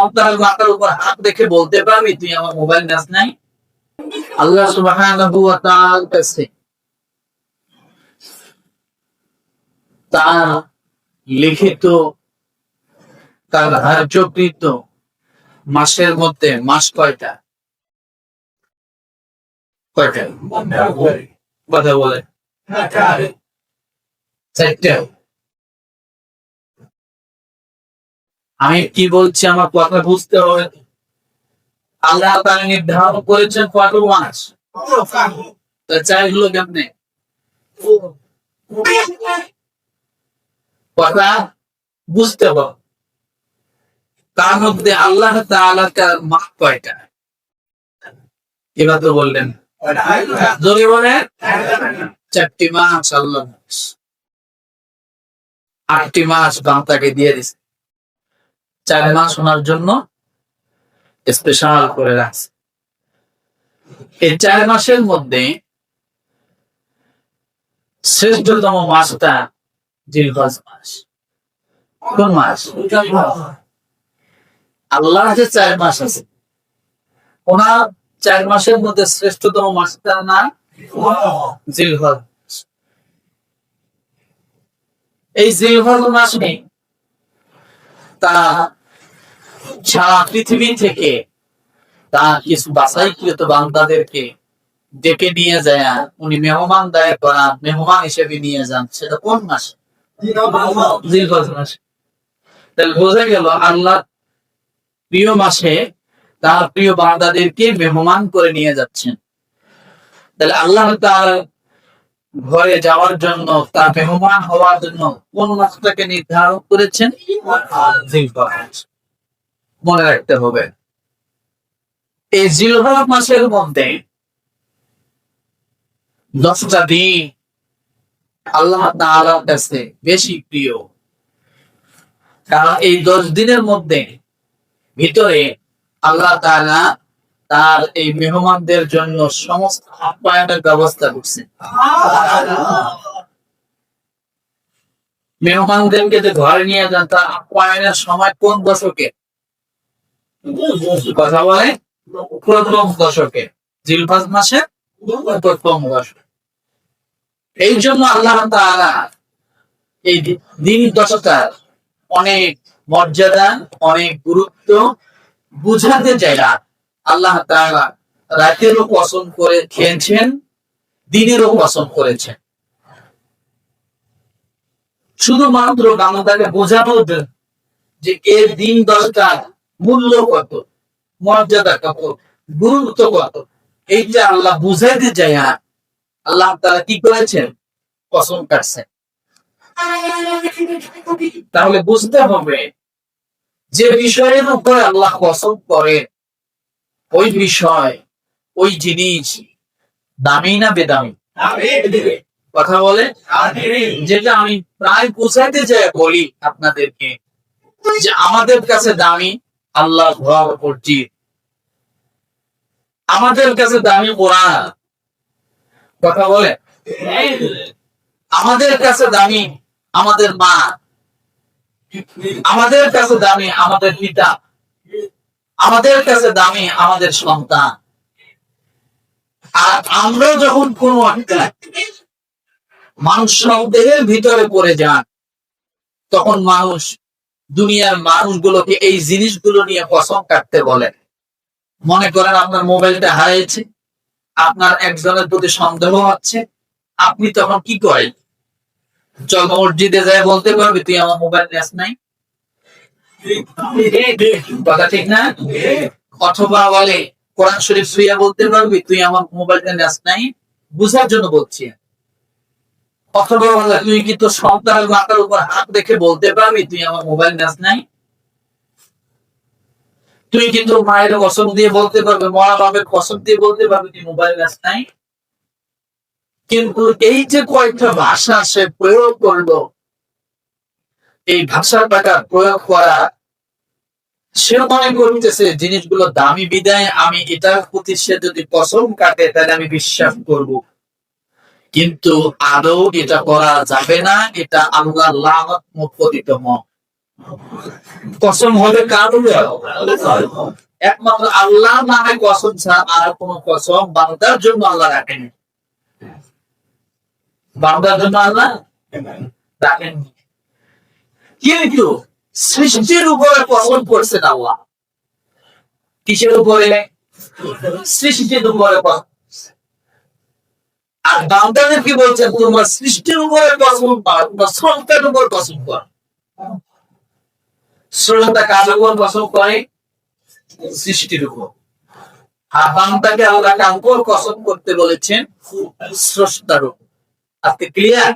সন্তানের মাথার উপর হাত রেখে বলতে পারবি তুই আমার মোবাইল নেস নাই? আল্লাহ সুবহানাহু ওয়া তাআলার কাছে তার লিখিত, তার ধার্যকৃত মাসের মধ্যে মাস কয়টা? কয়টা কথা বলে? চারটা। আমি কি বলছি আমার কথা বুঝতে হবে। আল্লাহ তাআলা নির্ধারণ করেছেন কত মাস, চাইগুলো কেমনে কথা বুঝতে হবে। তার মধ্যে আল্লাহ তাআলার মাস কয়টা? এবার তো বললেন জোরে বলে 4টি মাস। আল্লাহ 8টি মাস বান্দাকে দিয়ে দিছে, 4 মাস ওনার জন্য স্পেশাল করে রাখছে। এই 4 মাসের মধ্যে শ্রেষ্ঠতম মাসটা জিলহজ মাস। কোন মাস? আল্লাহ যে 4 মাস আছে, ওনার 4 মাসের মধ্যে শ্রেষ্ঠতম মাসটার নাম জিলহজ। এই জিলহজ মাসে তারা সারা পৃথিবী থেকে তার কিছু বাছাইকৃত বান্দাদেরকে ডেকে নিয়ে যায়, উনি মেহমান দায়ের করান, মেহমান হিসেবে নিয়ে যান। সেটা কোন মাসে? জিলহজ মাসে। তাহলে বোঝা গেল আল্লাহ প্রিয় মাসে তার প্রিয় বান্দাদেরকে মেহমান করে নিয়ে যাচ্ছেন। তাহলে আল্লাহ তার ঘরে যাওয়ার জন্য, তার মেহমান হওয়ার জন্য কোন মাসটাকে নির্ধারণ করেছেন? জিলহজ। মনে রাখতে হবে এই জিলহজ মাসের মধ্যে 10টা দিন আল্লাহ তাআলার কাছে বেশি প্রিয়। কারণ এই 10 দিনের মধ্যে ভিতরে আল্লাহ তাআলা তার এই মেহমানদের জন্য সমস্ত আপ্যায়নের ব্যবস্থা করছেন। মেহমানদেরকে যে ঘরে নিয়ে যান, তার আপ্যায়নের সময় কোন দশকে? কথা বলে প্রথম দশকে, জিলহজ মাসের প্রথম দশকে। এই জন্য আল্লাহ তাআলা এই দিন 10টার অনেক মর্যাদা, অনেক গুরুত্ব বুঝাতে চাইলা আল্লাহ তাআলা রাতেরও কসম করে খেয়েছেন, দিনেরও কসম করেছেন। শুধুমাত্র বান্দাকে বোঝানোর জন্য যে এর দিন 10টার মূল্য কত, মর্যাদা কত, গুরুত্ব কত, এইটা আল্লাহ বুঝাইতে চাই। আল্লাহ তাআলা কি করেছেন? কসম কাটছেন। তাহলে বুঝতে হবে যে বিষয়ের উপরে আল্লাহ কসম করে ওই বিষয়, ওই জিনিস দামি না বেদামি? কথা বলে। যেটা আমি প্রায় বুঝাইতে চাই বলি আপনাদেরকে যে আমাদের কাছে দামি আল্লাহ ভয় করছি, আমাদের কাছে দামি কোরআন। কথা বলে। আমাদের কাছে দামি আমাদের মা, আমাদের কাছে দামি আমাদের পিতা, আমাদের কাছে দামি আমাদের সন্তান। আর আমরা যখন কোন মানুষ দেহের ভিতরে পড়ে যান, তখন মানুষ, দুনিয়ার মানুষগুলোকে এই জিনিসগুলো নিয়ে কসম কাটতে বলে। মনে করেন আপনার মোবাইলটা হারিয়েছে, আপনার একজনের প্রতি সন্দেহ হচ্ছে, আপনি তখন কি করেন? চল মসজিদে যায় বলতে পারবি তুই আমার মোবাইল নেস নাই? কথা ঠিক না? অথবা বলে কোরআন শরীফ ছুঁইয়া বলতে পারবি তুই আমার মোবাইলটা নেস নাই? বুঝার জন্য বলছি। অথবা বলে তুই কি তোর সন্তানের মাথার উপর হাত রেখে বলতে পারবি তুই আমার মোবাইল নেস নাই? তুই কিন্তু মায়ের কসম দিয়ে বলতে পারবি, মা বাবার কসম দিয়ে বলতে পারবি তুই মোবাইল নেস নাই? কিন্তু এই যে কয়েকটা ভাষা সে প্রয়োগ করলো, এই ভাষার টাকা প্রয়োগ করা, সে মনে করতেছে জিনিসগুলো দামি বিদায় আমি এটার প্রতি সে যদি কসম কাটে তাহলে আমি বিশ্বাস করব। কিন্তু আদৌ এটা করা যাবে না, এটা আল্লাহর লানত মুখপতিত। কসম হবে কার উপর? একমাত্র আল্লাহ নামে কসম ছাড়া আর কোন কসম বান্দার জন্য আল্লাহ রাখেন, বান্দার জন্য আল্লাহ রাখেন। কিন্তু সৃষ্টির উপরে কসম করছেন আল্লাহ। কিসের উপরে? সৃষ্টির উপরে কসম। আর বান্দাদের কি বলছেন? তোমরা সৃষ্টির উপরে কসম পাও, তোমরা স্রষ্টার উপর কসম কর। স্রষ্টা কার উপর কসম করে? সৃষ্টির উপর। আর বান্দাকে আল্লাহ কার উপর কসম করতে বলেছেন? স্রষ্টার উপর। আজকে ক্লিয়ার?